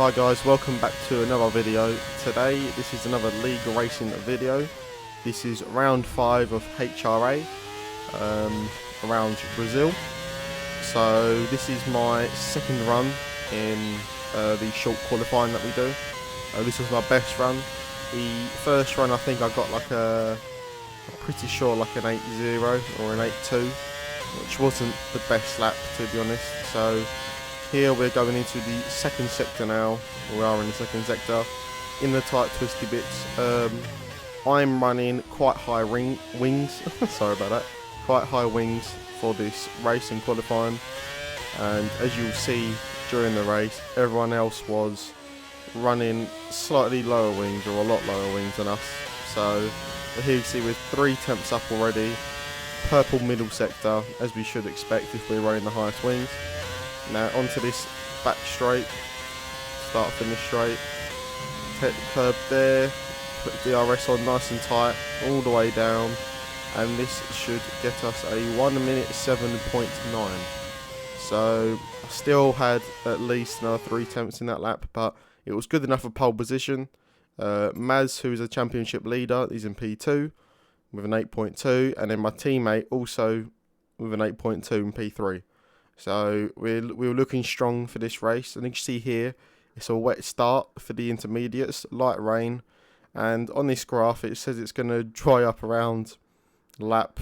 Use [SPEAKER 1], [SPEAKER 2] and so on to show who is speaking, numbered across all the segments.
[SPEAKER 1] Hi guys, welcome back to another video. Today this is another league racing video. This is round 5 of HRA around Brazil. So this is my second run in the short qualifying that we do. This was my best run. The first run I think I got like I'm pretty sure like an 8.0 or an 8.2, which wasn't the best lap to be honest. So here we're going into the second sector now. We are in the second sector, in the tight twisty bits. I'm running quite high wings, sorry about that, quite high wings for this race and qualifying. And as you'll see during the race, everyone else was running slightly lower wings or a lot lower wings than us. So here you see we're 3 temps up already, purple middle sector, as we should expect if we're running the highest wings. Now onto this back straight, start finish straight, take the curb there, put DRS on nice and tight all the way down, and this should get us a 1 minute 7.9. So I still had at least another 3 attempts in that lap, but it was good enough for pole position. Maz, who's a championship leader, is in P2 with an 8.2, and then my teammate also with an 8.2 in P3. So we were looking strong for this race, and you can see here it's a wet start for the intermediates, light rain, and on this graph it says it's going to dry up around lap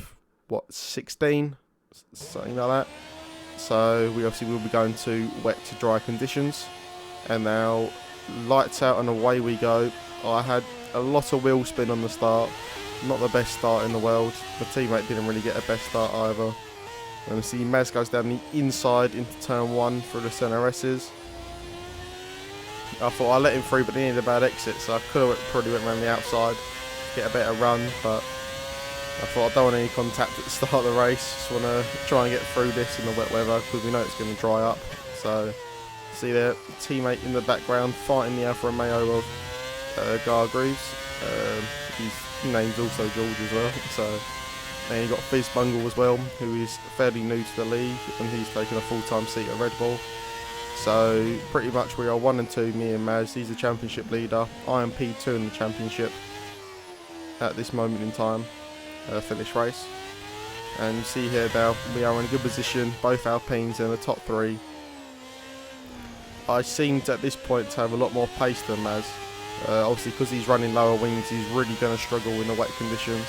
[SPEAKER 1] 16, something like that. So we obviously will be going to wet to dry conditions, and now lights out and away we go. I had a lot of wheel spin on the start, not the best start in the world. My teammate didn't really get a best start either. And we see Maz goes down the inside into turn 1 through the centre S's. I thought I let him through, but he needed a bad exit, so I could have probably went around the outside to get a better run, but I thought I don't want any contact at the start of the race. Just want to try and get through this in the wet weather because we know it's going to dry up. So see there, teammate in the background fighting the Alfa Romeo of Gargrooves. His name's also George as well. So. And you got Fizz Bungle as well, who is fairly new to the league, and he's taken a full-time seat at Red Bull. So pretty much we are 1 and 2, me and Maz. He's the championship leader. I am P2 in the championship at this moment in time for this race. And you see here now we are in a good position, both Alpines in the top 3. I seemed at this point to have a lot more pace than Maz. Obviously because he's running lower wings, he's really going to struggle in the wet conditions,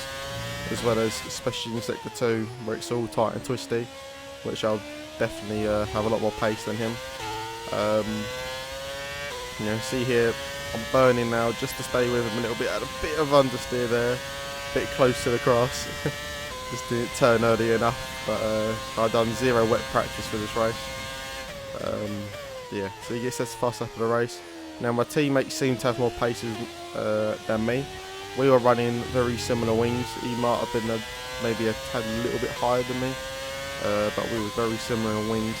[SPEAKER 1] as well as especially in sector 2 where it's all tight and twisty, which I'll definitely have a lot more pace than him. You know, see here I'm burning now just to stay with him a little bit. I had a bit of understeer there, a bit close to the cross. Just didn't turn early enough, but I've done 0 wet practice for this race. Yeah, so he gets us fast up in the race. Now my teammates seem to have more paces than me. We were running very similar wings. He might have been maybe a tad a little bit higher than me, but we were very similar in wings.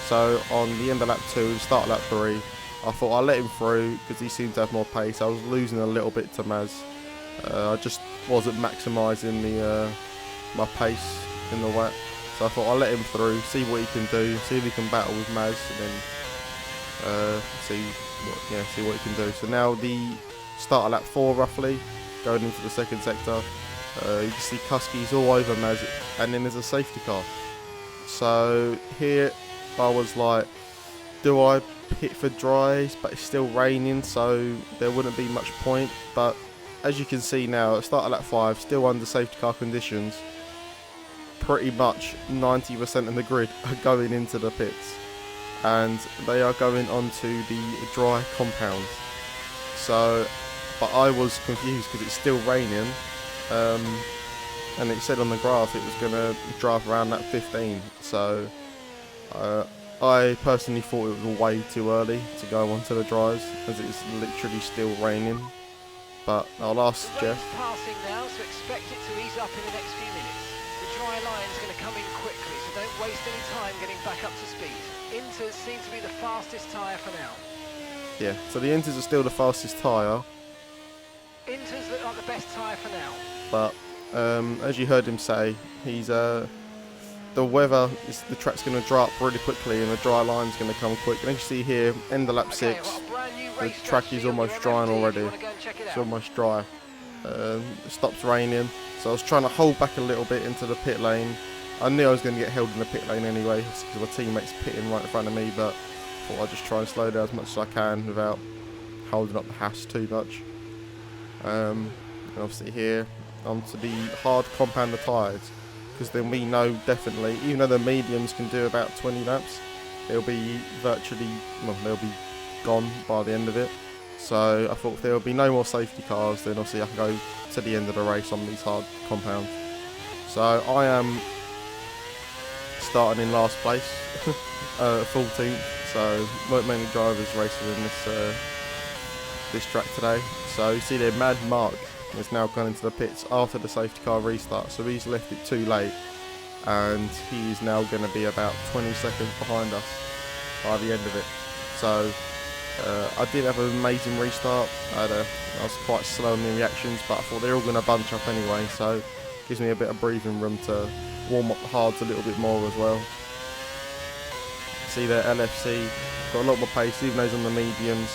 [SPEAKER 1] So on the end of lap 2, start of lap 3, I thought I'll let him through because he seemed to have more pace. I was losing a little bit to Maz. I just wasn't maximising my pace in the wet. So I thought I'll let him through, see what he can do, see if he can battle with Maz, and then see what he can do. So now the start of lap 4 roughly, going into the second sector, you can see Kuski's all over Maz, and then there's a safety car. So here I was like, do I pit for dries? But it's still raining, so there wouldn't be much point. But as you can see now, at start of lap 5, still under safety car conditions, pretty much 90% of the grid are going into the pits, and they are going onto the dry compound. So but I was confused because it's still raining, and it said on the graph it was going to drive around that 15. So I personally thought it was way too early to go onto the dries, as it's literally still raining. But I'll ask Jeff.
[SPEAKER 2] Passing now, so expect it to ease up in the next few minutes. The dry line's going to come in quickly, so don't waste any time getting back up to speed. Inters seem to be the fastest tyre for now.
[SPEAKER 1] Yeah, so the Inters are still the fastest tyre.
[SPEAKER 2] Inters look like the best tyre for now.
[SPEAKER 1] But as you heard him say, he's the weather, the track's going to dry up really quickly and the dry line's going to come quick. And as you see here, end of lap 6.
[SPEAKER 2] Well, brand new
[SPEAKER 1] the
[SPEAKER 2] race
[SPEAKER 1] track
[SPEAKER 2] strategy
[SPEAKER 1] is
[SPEAKER 2] of your
[SPEAKER 1] almost drying
[SPEAKER 2] MFD if
[SPEAKER 1] already.
[SPEAKER 2] you want to go and check it
[SPEAKER 1] It's
[SPEAKER 2] out.
[SPEAKER 1] almost dry. It stops raining, so I was trying to hold back a little bit into the pit lane. I knew I was going to get held in the pit lane anyway because my teammate's pitting right in front of me, but I thought I'd just try and slow down as much as I can without holding up the hash too much. And obviously here onto the hard compounder tyres, because then we know definitely, even though the mediums can do about 20 laps, they'll be virtually, well, they'll be gone by the end of it. So I thought if there will be no more safety cars, then obviously I can go to the end of the race on these hard compounds. So I am starting in last place, 14th. So weren't many drivers racing in this track today. So you see there, Mad Mark has now gone into the pits after the safety car restart. So he's left it too late, and he is now going to be about 20 seconds behind us by the end of it. So I did have an amazing restart. I was quite slow in the reactions, but I thought they're all going to bunch up anyway, so it gives me a bit of breathing room to warm up the hards a little bit more as well. See there, LFC got a lot more pace, even though he's on the mediums.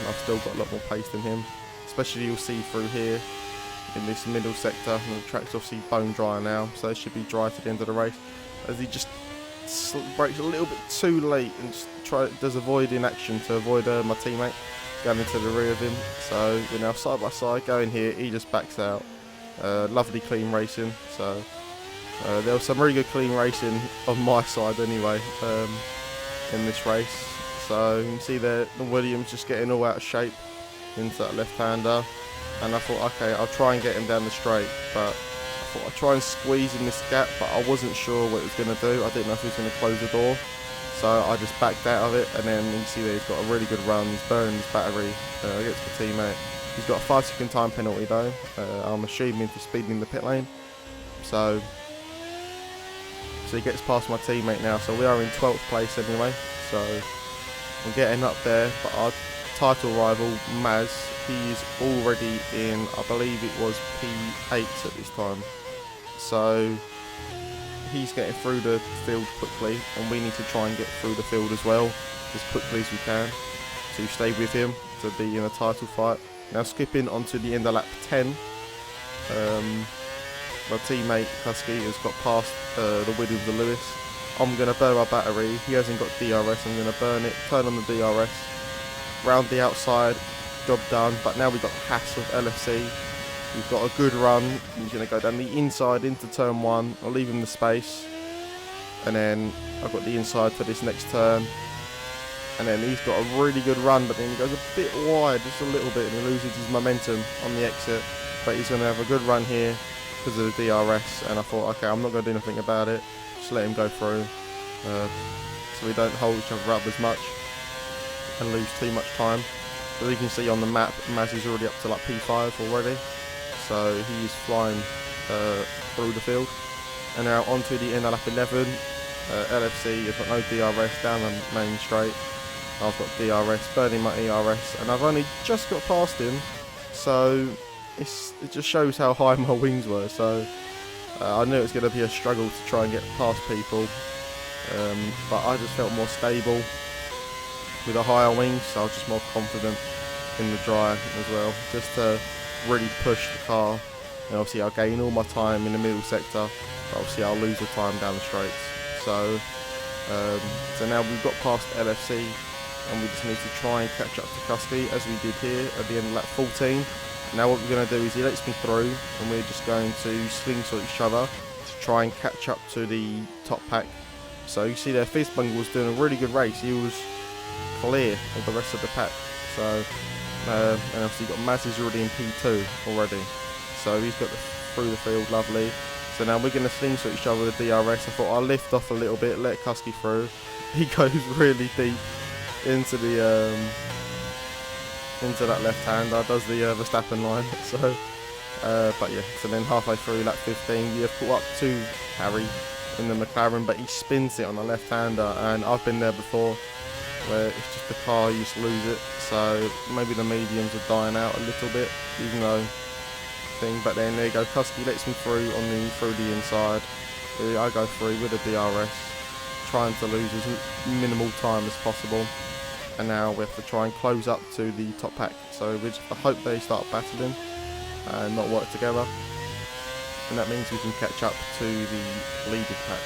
[SPEAKER 1] I've still got a lot more pace than him, especially you'll see through here in this middle sector. And the track's obviously bone dry now, so it should be dry to the end of the race, as he just brakes a little bit too late and just does avoid in action to avoid my teammate going into the rear of him. So we're now side by side going here. He just backs out. Lovely clean racing. So there was some really good clean racing on my side anyway in this race. So you can see there the Williams just getting all out of shape into that left-hander, and I thought, okay, I'll try and get him down the straight, but I thought I'd try and squeeze in this gap, but I wasn't sure what it was going to do. I didn't know if he was going to close the door, so I just backed out of it. And then you can see there he's got a really good run. He's burning his battery against the teammate. He's got a 5-second time penalty though, I'm assuming for speeding in the pit lane. So he gets past my teammate now, so we are in 12th place anyway, so I'm getting up there. But our title rival Maz, he is already in, I believe it was P8 at this time, so he's getting through the field quickly, and we need to try and get through the field as well as quickly as we can to stay with him to be in a title fight. Now skipping onto the end of lap 10, my teammate Husky has got past the Williams and Lewis. I'm going to burn my battery. He hasn't got DRS. I'm going to burn it, turn on the DRS, round the outside, job done. But now we've got Haas with LFC. We've got a good run. He's going to go down the inside into turn 1. I'll leave him the space, and then I've got the inside for this next turn. And then he's got a really good run, but then he goes a bit wide, just a little bit, and he loses his momentum on the exit. But he's going to have a good run here because of the DRS, and I thought, okay, I'm not going to do anything about it, just let him go through, so we don't hold each other up as much and lose too much time. But you can see on the map, Maz is already up to like P5 already, so he is flying through the field. And now onto the end of lap 11, LFC has got no DRS down the main straight. I've got DRS, burning my ERS, and I've only just got past him, so it just shows how high my wings were. So I knew it was going to be a struggle to try and get past people, but I just felt more stable with a higher wing, so I was just more confident in the dry as well, just to really push the car. And obviously I'll gain all my time in the middle sector, but obviously I'll lose the time down the straights. So now we've got past LFC, and we just need to try and catch up to Kusky as we did here at the end of lap 14. Now what we're going to do is he lets me through, and we're just going to slingshot each other to try and catch up to the top pack. So you see there, Fizzbungle was doing a really good race. He was clear of the rest of the pack. So and obviously you've got Maz is already in P2 already. So he's got through the field, lovely. So now we're going to slingshot each other with the DRS. I thought I'll lift off a little bit, let Kusky through. He goes really deep into the into that left hander, does the Verstappen line. So but yeah, so then halfway through lap 15 we have caught up to Harry in the McLaren, but he spins it on the left hander, and I've been there before where it's just the car, you just lose it. So maybe the mediums are dying out a little bit, even though but then there you go, Kusky lets me through through the inside. I go through with a DRS, trying to lose as minimal time as possible. and now we have to try and close up to the top pack. So we just hope they start battling and not work together, and that means we can catch up to the leading pack.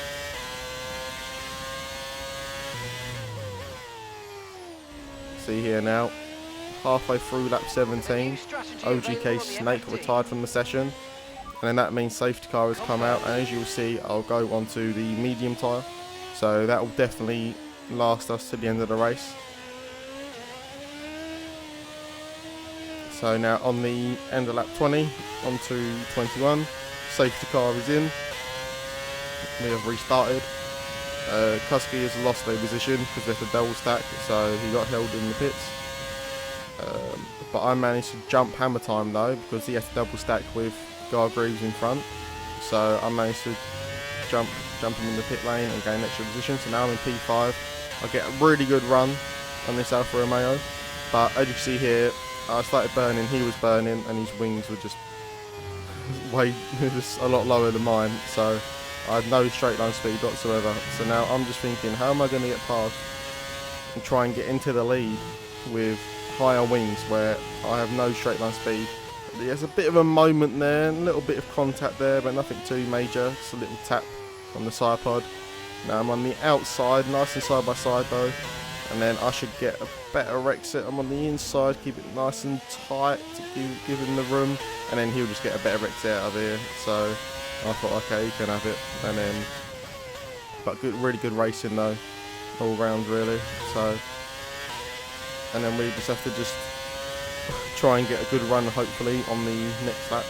[SPEAKER 1] See here now, halfway through lap 17, OGK Snake retired from the session, and then that means safety car has come out, and as you'll see, I'll go onto the medium tyre, so that will definitely last us to the end of the race. So now on the end of lap 20, onto 21, safety car is in, we have restarted. Kusky has lost their position because there's a double stack, so he got held in the pits. But I managed to jump hammer time though, because he had to double stack with Gargreaves in front. So I managed to jump him in the pit lane and gain extra position. So now I'm in P5. I get a really good run on this Alfa Romeo. But as you can see here, I started burning, he was burning, and his wings were just way just a lot lower than mine. So I had no straight line speed whatsoever. So now I'm just thinking, how am I going to get past and try and get into the lead with higher wings where I have no straight line speed. There's a bit of a moment there, a little bit of contact there, but nothing too major. Just a little tap on the side pod. Now I'm on the outside, nice and side by side though, and then I should get a better exit. I'm on the inside, keep it nice and tight to give him the room, and then he'll just get a better exit out of here. So I thought, okay, you can have it, and then, but good, really good racing though, all round really. So, and then we just have to just try and get a good run, hopefully on the next lap,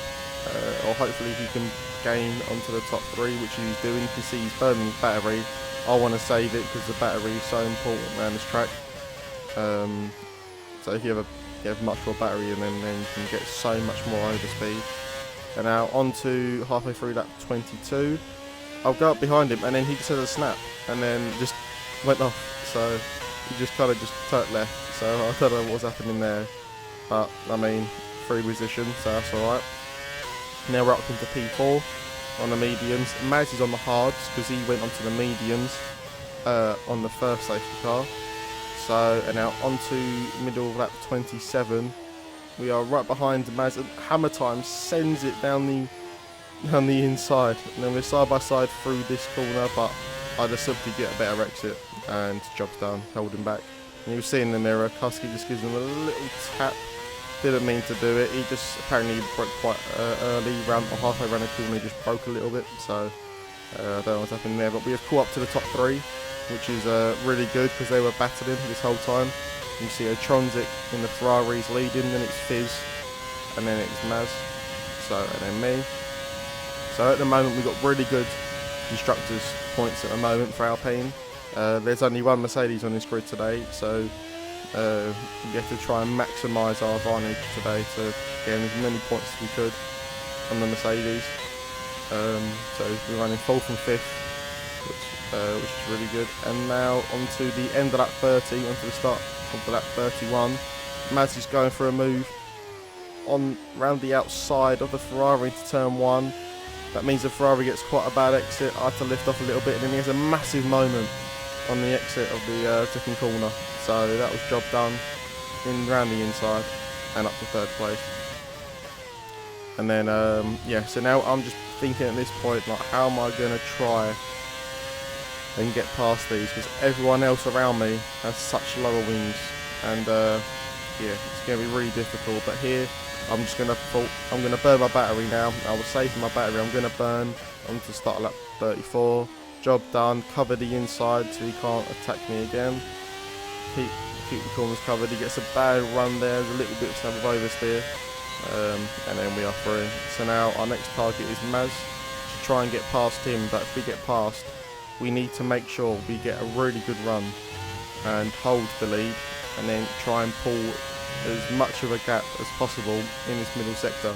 [SPEAKER 1] or hopefully he can gain onto the top 3, which he's doing. You can see he's burning his battery. I want to save it because the battery is so important around this track. So if you have much more battery, and then you can get so much more overspeed. And now on to halfway through lap 22, I'll go up behind him, and then he just had a snap, and then just went off. So he just kind of just turned left. So I don't know what was happening there, but I mean, 3 position, so that's alright. Now we're up into P4 on the mediums. Maz is on the hards because he went onto the mediums on the first safety car. So, and now onto middle of lap 27. We are right behind Maz, and hammer time sends it down the inside, and then we're side by side through this corner, but I just simply get a better exit, and job's done, held him back. And you will see in the mirror, Kusky just gives him a little tap, didn't mean to do it, he just apparently broke quite early, halfway around the corner, he just broke a little bit, so I don't know what's happening there, but we have caught up to the top 3, which is really good, because they were battling this whole time. You see a Tronzik in the Ferraris leading, then it's Fizz, and then it's Maz, so, and then me. So at the moment we've got really good constructors points at the moment for Alpine. There's only one Mercedes on this grid today, so we have to try and maximise our advantage today to get as many points as we could on the Mercedes. So we're running 4th and 5th, which is really good. And now onto the end of lap 30, onto the start of lap 31. Maz is going for a move on round the outside of the Ferrari to turn 1. That means the Ferrari gets quite a bad exit. I have to lift off a little bit, and then he has a massive moment on the exit of the second corner. So that was job done in round the inside and up to 3rd place. And then yeah, so now I'm just thinking at this point, like, how am I going to try and get past these, because everyone else around me has such lower wings, and yeah, it's going to be really difficult. But here I'm just going to burn my battery now. I was saving my battery. I'm going to burn onto start lap 34. Job done. Cover the inside so he can't attack me again. Keep the corners covered. He gets a bad run there. There's a little bit of snap of oversteer, and then we are through. So now our next target is Maz, to try and get past him. But if we get past, we need to make sure we get a really good run and hold the lead, and then try and pull as much of a gap as possible in this middle sector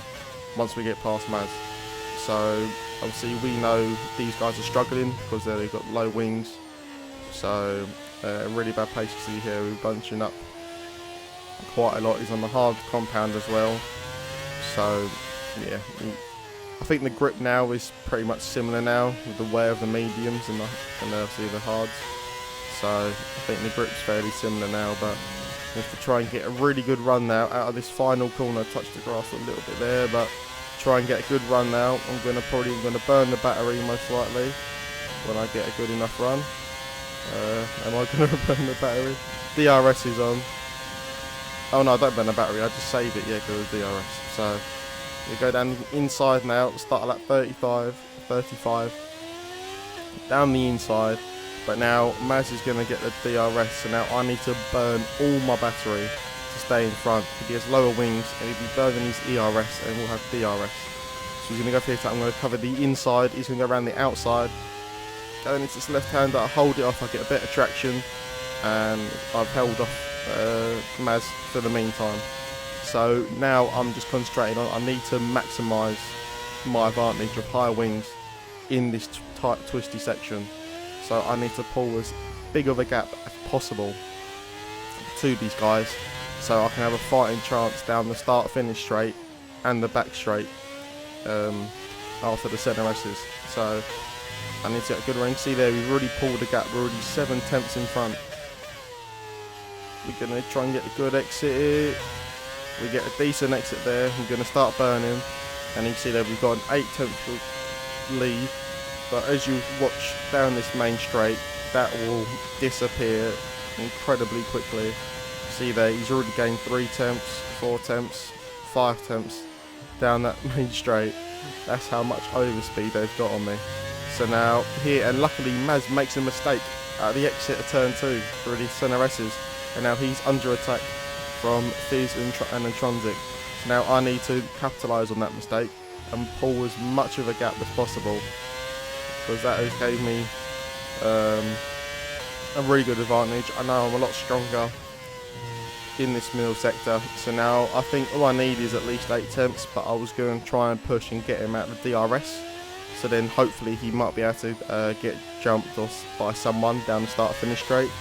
[SPEAKER 1] once we get past Maz. So obviously we know these guys are struggling because they've got low wings, so really bad pace to see here. We're bunching up quite a lot. He's on the hard compound as well, so yeah, I think the grip now is pretty much similar now with the wear of the mediums and obviously the hards. so I think the grip's fairly similar now, but we have to try and get a really good run now out of this final corner. Touch the grass a little bit there, but try and get a good run now. I'm gonna burn the battery most likely when I get a good enough run. Am I gonna burn the battery? DRS is on. Oh no, I don't burn the battery, I just save it, yeah, because of DRS. So we go down inside now, start at like 35, down the inside. But now Maz is going to get the DRS, so now I need to burn all my battery to stay in front. He has lower wings and he'll be burning his ERS and we'll have DRS. So he's going to go for the attack. I'm going to cover the inside, he's going to go around the outside. Going into this left hander, I hold it off, I get a bit of traction, and I've held off Maz for the meantime. So now I'm just concentrating on, I need to maximise my advantage of high wings in this tight twisty section. So I need to pull as big of a gap as possible to these guys, so I can have a fighting chance down the start finish straight and the back straight after the centre S's. So I need to get a good range. See there, we've already pulled the gap, we're already 7 tenths in front. We're going to try and get a good exit. We get a decent exit there. I'm going to start burning, and you can see there we've got an 8 tenth lead. But as you watch down this main straight, that will disappear incredibly quickly. See there, he's already gained 3 tenths, 4 tenths, 5 tenths down that main straight. That's how much overspeed they've got on me. So now here, and luckily Maz makes a mistake at the exit of turn 2 for the centre S's, and now he's under attack from Fizz and Intronsic. So now I need to capitalise on that mistake and pull as much of a gap as possible, because that has gave me a really good advantage. I know I'm a lot stronger in this middle sector, so now I think all I need is at least 8 tenths, but I was going to try and push and get him out of the DRS, so then hopefully he might be able to get jumped by someone down the start finish straight.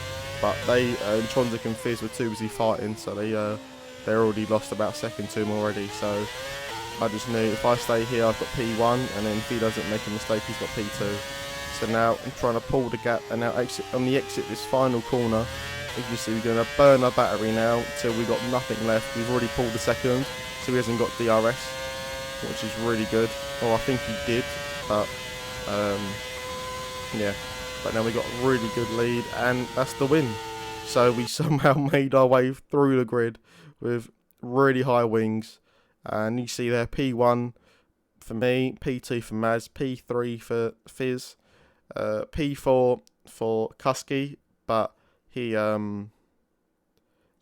[SPEAKER 1] But they, Intronsic and Fizz, were too busy fighting, so they already lost about second to him already. So I just knew if I stay here, I've got P1, and then if he doesn't make a mistake, he's got P2. So now I'm trying to pull the gap, and now on the exit this final corner, as you see, we're going to burn our battery now till we've got nothing left. We've already pulled the second, so he hasn't got DRS, which is really good. Or I think he did, but yeah. But now we got a really good lead, and that's the win. So we somehow made our way through the grid with really high wings. And you see there, P1 for me, P2 for Maz, P3 for Fizz, P4 for Kusky, but he had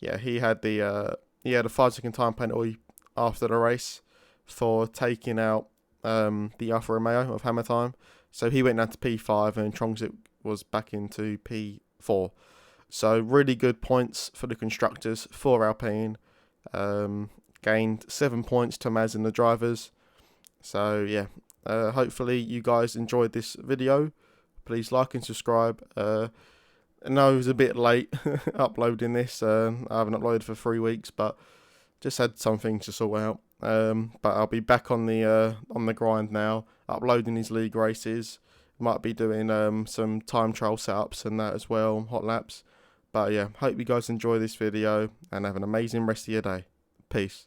[SPEAKER 1] a 5-second time penalty after the race for taking out the Alfa Romeo of Hammer Time. So he went down to P5, and Intronsic was back into P4. So really good points for the constructors for Alpine. Gained 7 points to Maz and the drivers. So yeah, hopefully you guys enjoyed this video. Please like and subscribe. I know it was a bit late uploading this. I haven't uploaded for 3 weeks, but just had something to sort out. But I'll be back on the grind now, uploading these league races. Might be doing some time trial setups and that as well, hot laps. But yeah, hope you guys enjoy this video and have an amazing rest of your day. Peace.